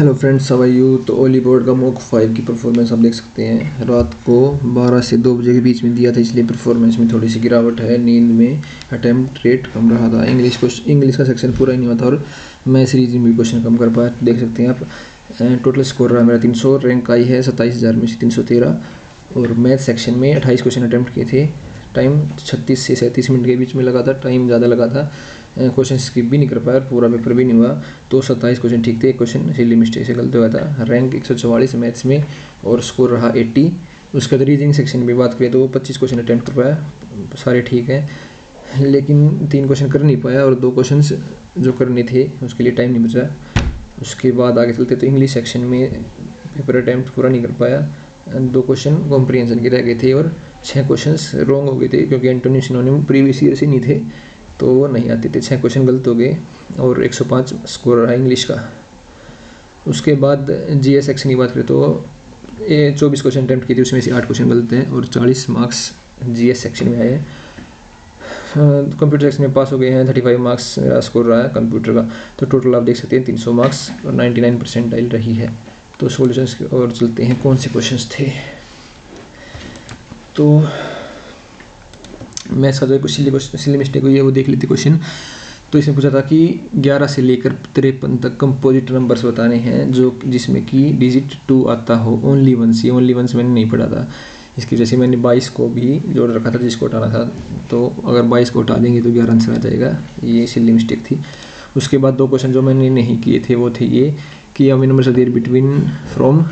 Hello friends, how are you. तो Oliveboard का mock 5 की परफॉर्मेंस आप देख सकते हैं। रात को 12 से 2 बजे के बीच में दिया था, इसलिए परफॉर्मेंस में थोड़ी सी गिरावट है। नींद में अटैम्प्ट रेट कम रहा था। इंग्लिश का सेक्शन पूरा ही नहीं हुआ था और मैं सीरीज में भी क्वेश्चन कम कर पाया। देख सकते हैं आप। टोटल स्कोर रहा मेरा 300, रैंक आई है 27,000 में से 313। और मैथ सेक्शन में 28 क्वेश्चन अटैम्प्ट किए थे। टाइम 36 से 37 मिनट के बीच में लगा था, टाइम ज़्यादा लगा था। क्वेश्चन स्किप भी नहीं कर पाया, पूरा पेपर भी नहीं हुआ। तो 27 क्वेश्चन ठीक थे, एक क्वेश्चन सिली मिस्टेक से गलत हुआ था। रैंक 144 मैथ्स में और स्कोर रहा 80। उसके बाद रीजनिंग सेक्शन में बात करें तो 25 क्वेश्चन अटैम्प्ट कर पाया, सारे ठीक हैं, लेकिन 3 क्वेश्चन कर नहीं पाया और 2 क्वेश्चन जो करने थे उसके लिए टाइम नहीं बचा। उसके बाद आगे चलते तो इंग्लिश सेक्शन में पेपर अटैम्प्ट पूरा नहीं कर पाया। 2 क्वेश्चन कॉम्प्रिहेंशन के रह गए थे और 6 क्वेश्चंस रॉन्ग हो गए थे, क्योंकि एंटोनिम सिनोनिम प्रीवियस ईयर से नहीं थे तो वो नहीं आते थे। 6 क्वेश्चन गलत हो गए और 105 स्कोर रहा इंग्लिश का। उसके बाद जीएस सेक्शन की बात करें तो ये 24 क्वेश्चन अटैम्प्ट किए थे, उसमें से 8 क्वेश्चन गलत हैं और 40 मार्क्स जीएस सेक्शन में आए। कंप्यूटर सेक्शन में पास हो गए हैं, 35 मार्क्स मेरा स्कोर रहा है कंप्यूटर का। तो टोटल आप देख सकते हैं 300 मार्क्स और 99 परसेंटाइल रही है। तो सॉल्यूशंस की ओर चलते हैं, कौन से क्वेश्चंस थे। तो मैथ्स का जो कुछ सिली मिस्टेक हुई है वो देख लेते क्वेश्चन। तो इसमें पूछा था कि 11 से लेकर 53 तक कंपोजिट नंबर्स बताने हैं जो जिसमें कि डिजिट 2 आता हो। ओनली वंस, ये ओनली वंस मैंने नहीं पढ़ा था, इसकी वजह से मैंने 22 को भी जोड़ रखा था जिसको हटाना था। तो अगर 22 को हटा देंगे तो 11 आंसर आ जाएगा, ये सिली मिस्टेक थी। उसके बाद 2 क्वेश्चन जो मैंने नहीं किए थे वो थे ये कि हमें numbers are there between from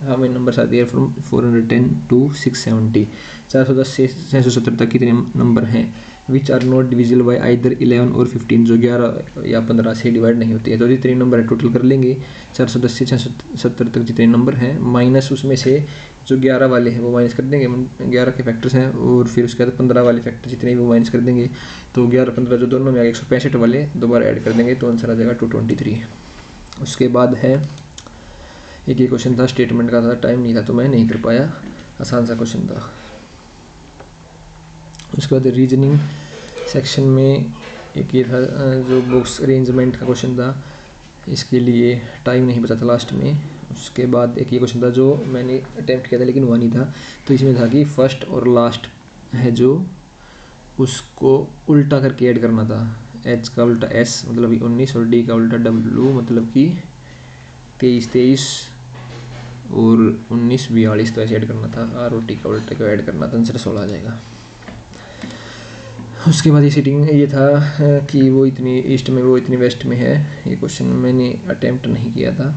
हमें numbers are there from 410 to 670। 410 से 670 तक कितने नंबर हैं which are not divisible by either 11 और 15, जो 11 या 15 से डिवाइड नहीं होती है। तो जितने नंबर है टोटल कर लेंगे। 410 से 670 तक जितने नंबर हैं माइनस उसमें से जो 11 वाले हैं वो माइनस कर देंगे, 11 के फैक्टर्स हैं, और फिर उसके बाद 15 वाले फैक्टर जितने भी वो माइनस कर देंगे। तो 11 15 जो दोनों में आ गए 165 वाले दोबारा ऐड कर देंगे तो आंसर आ जाएगा 223। उसके बाद है एक ये क्वेश्चन था, स्टेटमेंट का था, टाइम नहीं था तो मैं नहीं कर पाया, आसान सा क्वेश्चन था। उसके बाद रीजनिंग सेक्शन में एक ये था जो बुक्स अरेंजमेंट का क्वेश्चन था, इसके लिए टाइम नहीं बचा था लास्ट में। उसके बाद एक ये क्वेश्चन था जो मैंने अटैम्प्ट किया था लेकिन हुआ नहीं था। तो इसमें था कि फर्स्ट और लास्ट है जो उसको उल्टा करके ऐड करना था। एच का उल्टा एस मतलब 19 और डी का उल्टा डब्ल्यू मतलब कि 23 और 19 42, तो ऐसे ऐड करना था। आर और टी का उल्टा को ऐड करना था, आंसर 16 आ जाएगा। उसके बाद ये सीटिंग ये था कि वो इतनी ईस्ट में वो इतनी वेस्ट में है। ये क्वेश्चन मैंने अटैम्प्ट नहीं किया था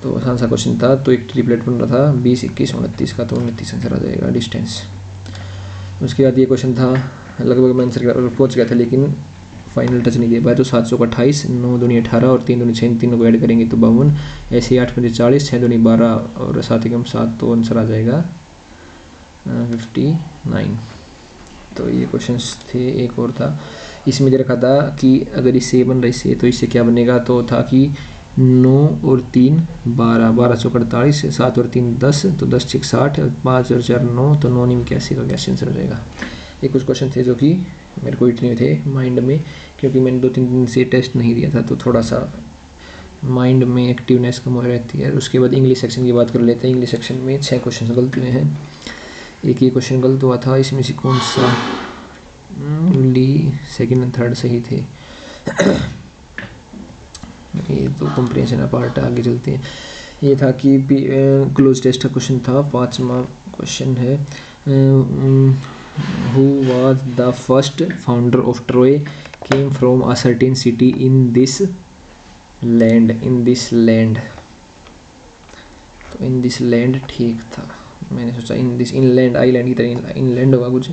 तो आसान सा क्वेश्चन था। तो एक ट्रिपलेट बन रहा था 20 21 29 का, तो 29 आंसर आ जाएगा डिस्टेंस। उसके बाद ये क्वेश्चन था लगभग मैं आंसर पहुँच गया था लेकिन फाइनल टच नहीं दे पाया। तो 700 का 28, 9 दूनी 18 और 3 दूनी 6, तीनों को ऐड करेंगे तो 52। ऐसे 8 पंजे 40, 6 दूनी 12 और 7 एकम 7, तो आंसर आ जाएगा 59। तो ये क्वेश्चंस थे। एक और था इसमें दे रखा था कि अगर इससे बन रहा इससे तो इससे क्या बनेगा। तो था कि 9 और 3 12, 12 चौक 48, 7 और 3 10, तो 10 6 60, 5 और 4 9, तो 9 निम कैसे का कैसे आंसर हो जाएगा। ये कुछ क्वेश्चन थे जो कि मेरे को इतने थे माइंड में, क्योंकि मैंने 2-3 दिन से टेस्ट नहीं दिया था तो थोड़ा सा माइंड में एक्टिवनेस कम हो रहती है। उसके बाद इंग्लिश सेक्शन की बात कर लेते हैं। इंग्लिश सेक्शन में 6 क्वेश्चन गलत हुए हैं, एक ये क्वेश्चन गलत हुआ था। इसमें से कौन सा ली सेकंड एंड थर्ड सही थे। ये तो कंप्रीहेंशन पार्ट है, आगे चलते हैं। ये था कि क्लोज टेस्ट का क्वेश्चन था, 5वां क्वेश्चन है। Who was the first founder of Troy? Came from a certain city in this land. In this land. तो in this land ठीक था, मैंने सोचा in this inland island की तरह inland होगा कुछ,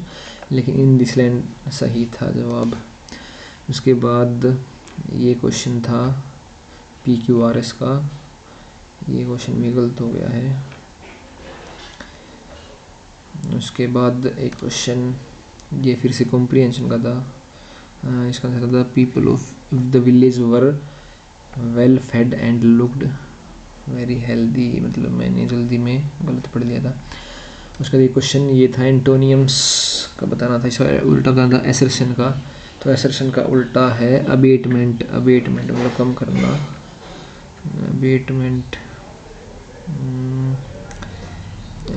लेकिन in this land सही था जवाब। उसके बाद ये क्वेश्चन था PQRS का, ये क्वेश्चन भी गलत हो गया है। उसके बाद एक क्वेश्चन ये फिर से कॉम्प्रिहेंशन का था, इसका आंसर था people of the village were well fade and looked very healthy, मतलब मैंने जल्दी में गलत पढ़ लिया था। उसका एक क्वेश्चन ये था एंटोनियम्स का बताना था, इसका उल्टा बताना था एसर्शन का। तो एसर्शन का उल्टा है अबेटमेंट, अबेटमेंट मतलब कम करना, अबेटमेंट,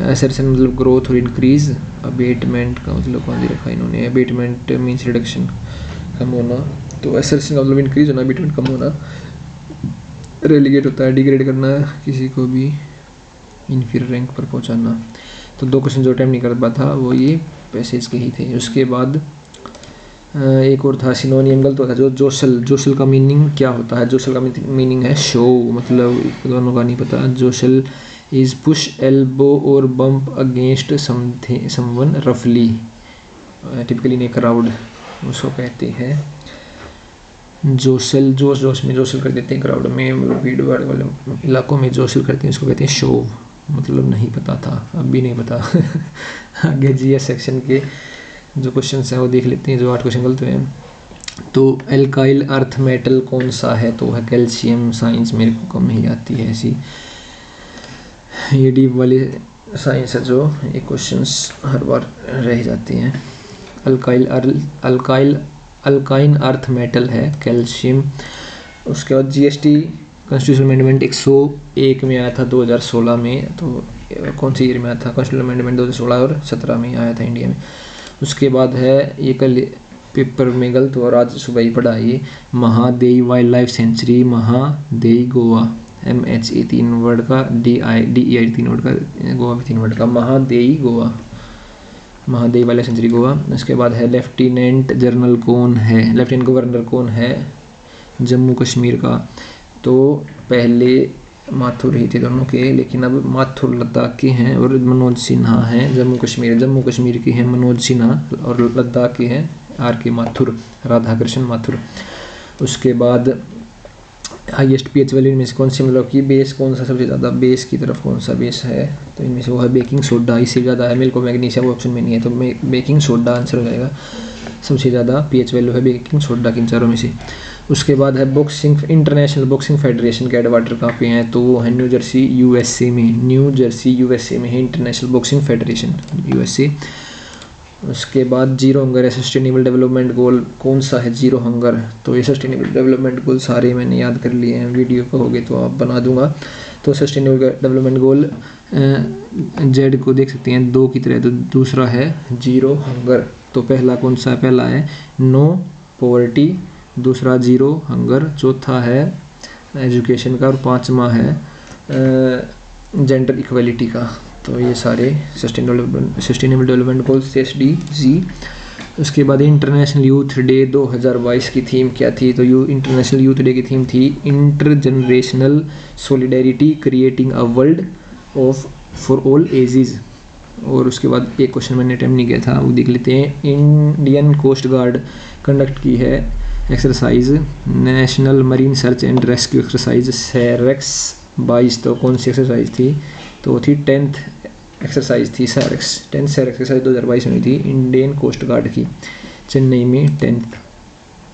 असरसन मतलब ग्रोथ और इंक्रीज, अबेटमेंट का मतलब कौन दे रखा है इन्होंने, अबेटमेंट मीन्स रिडक्शन, कम होना, तो असरसन का मतलब इंक्रीज होना, अबेटमेंट कम होना, रेलीगेट होता है डिग्रेड करना, किसी को भी इन्फीरियर रैंक पर पहुंचाना। तो 2 क्वेश्चन जो अटेम्प्ट नहीं कर पाता वो ये पैसेज के ही थे। उसके बाद एक और था सिनोनियम, गलत होता है जो जोशल, जोशल का मीनिंग क्या होता है, जोशल का मीनिंग है शो, मतलब दोनों का नहीं पता। जोशल इज पुश एल्बो और बम्प अगेंस्ट समवन रफली, टिपिकली इन ए क्राउड, उसको कहते हैं जोशल। जोश जोश में जोशल कर देते हैं क्राउड में, मतलब भीड़ भाड़ वाले इलाकों में जोशल करते हैं, इसको कहते हैं शो, मतलब नहीं पता था, अब भी नहीं पता। आगे जीएस सेक्शन के जो क्वेश्चन हैं वो देख लेते हैं, जो 8 क्वेश्चन गलत हुए हैं। तो एल्काइल अर्थ मेटल कौन सा है, तो है कैल्शियम। साइंस मेरे को कम ही आती है ऐसी, ये डीप वाली साइंस है जो ये क्वेश्चंस हर बार रह जाते हैं। अल्काइन अर्थ मेटल है कैल्शियम। उसके बाद जीएसटी कॉन्स्टिट्यूशन अमेंडमेंट 101 में आया था 2016 में, तो कौन सी ईयर में आया था, कॉन्स्टिट्यूशन अमेंडमेंट 2016 और 17 में आया था इंडिया में। उसके बाद है ये कल पेपर में गलत और आज सुबह ही पढ़ा ये, Mahadei wild life sanctuary, Mahadei Goa, MHA 3 word का, DEI 3 वर्ड का, गोवा भी 3 वर्ड का, Mahadei Goa, Mahadei wild life sanctuary Goa. उसके बाद है लेफ्टिनेंट जनरल कौन है, लेफ्टिनेंट गवर्नर कौन है जम्मू कश्मीर का, तो पहले माथुर ही थे दोनों के, लेकिन अब माथुर लद्दाख के हैं और मनोज सिन्हा हैं जम्मू कश्मीर के हैं मनोज सिन्हा, और लद्दाख के हैं RK माथुर, राधाकृष्ण माथुर। उसके बाद हाईएस्ट पीएच वैल्यू इनमें से कौन सी, मतलब कि बेस कौन सा सबसे ज़्यादा, बेस की तरफ कौन सा बेस है, तो इनमें से वो है बेकिंग सोडा, इससे ज़्यादा है मिल्क और मैग्नीशियम, वो ऑप्शन में नहीं है, तो बेकिंग सोडा आंसर हो जाएगा। सबसे ज़्यादा पीएच वैल्यू है बेकिंग सोडा की इन चारों में से। उसके बाद है बॉक्सिंग, इंटरनेशनल बॉक्सिंग फेडरेशन के हेडक्वार्टर कहाँ पे हैं, तो वो है न्यू जर्सी USA में है इंटरनेशनल बॉक्सिंग फेडरेशन USA। उसके बाद जीरो हंगर है सस्टेनेबल डेवलपमेंट गोल कौन सा है, जीरो हंगर, तो ये सस्टेनेबल डेवलपमेंट गोल सारे मैंने याद कर लिए हैं, वीडियो कहोगे तो आप बना दूंगा। तो सस्टेनेबल डेवलपमेंट गोल जेड को देख सकते हैं 2 की तरह, तो दूसरा है जीरो हंगर। तो पहला कौन सा है, पहला है नो पॉवर्टी, दूसरा जीरो हंगर, चौथा है एजुकेशन का, और 5वां है जेंडर इक्वलिटी का। तो ये सारे सस्टेनेबल डेवलपमेंट गोल्स SDG। उसके बाद इंटरनेशनल यूथ डे 2022 की थीम क्या थी, तो इंटरनेशनल यूथ डे की थीम थी intergenerational solidarity creating a world for all ages. और उसके बाद एक क्वेश्चन मैंने अटेम्प्ट नहीं किया था, वो देख लेते हैं। इंडियन कोस्ट गार्ड कंडक्ट की है exercise national marine search and rescue exercise SAREX 22, तो कौन सी एक्सरसाइज थी, तो वो थी 10th एक्सरसाइज थी SAREX, 10th SAREX एक्सरसाइज 2022 में थी इंडियन कोस्ट गार्ड की, चेन्नई में 10th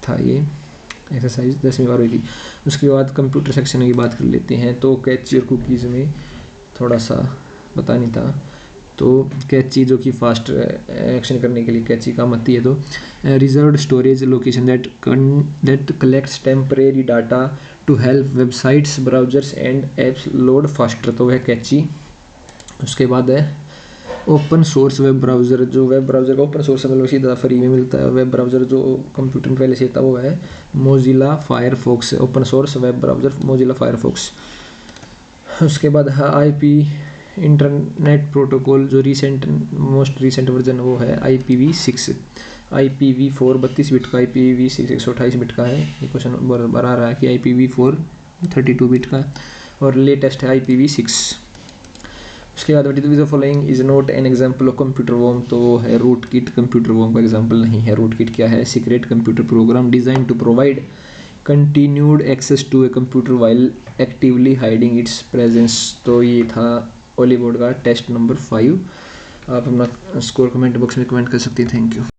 था ये एक्सरसाइज, 10वीं बार हुई थी। उसके बाद कंप्यूटर सेक्शन की बात कर लेते हैं। तो कैची और कुकीज़ में थोड़ा सा पता नहीं था, तो कैची जो कि फास्ट एक्शन करने के लिए कैची काम आती है, तो reserved storage location that collects temporary data to help websites browsers and apps load faster, तो वह कैची। उसके बाद है ओपन सोर्स वेब ब्राउज़र, जो वेब ब्राउज़र का ओपन सोर्स मतलब सीधा फ्री में मिलता है, वेब ब्राउज़र जो कंप्यूटर में पहले से था वो है Mozilla Firefox, open source web browser Mozilla Firefox. उसके बाद है IP इंटरनेट प्रोटोकॉल, जो मोस्ट रिसेंट वर्जन वो है IPv6, IPv4 32 बिट का, IPv6 128 बिट का है। ये क्वेश्चन बार आ रहा है कि IPv4 32 बिट का, और लेटेस्ट है IPv6। उसके बाद what is the following is not an example of computer worm, तो है रूट किट, कंप्यूटर वॉर्म का एग्जांपल नहीं है। रूट किट क्या है, secret computer program design to provide continued access to a computer while actively hiding its presence. तो ये था ओली बोर्ड का टेस्ट नंबर 5। आप अपना स्कोर कमेंट बॉक्स में कमेंट कर सकते हैं। Thank you.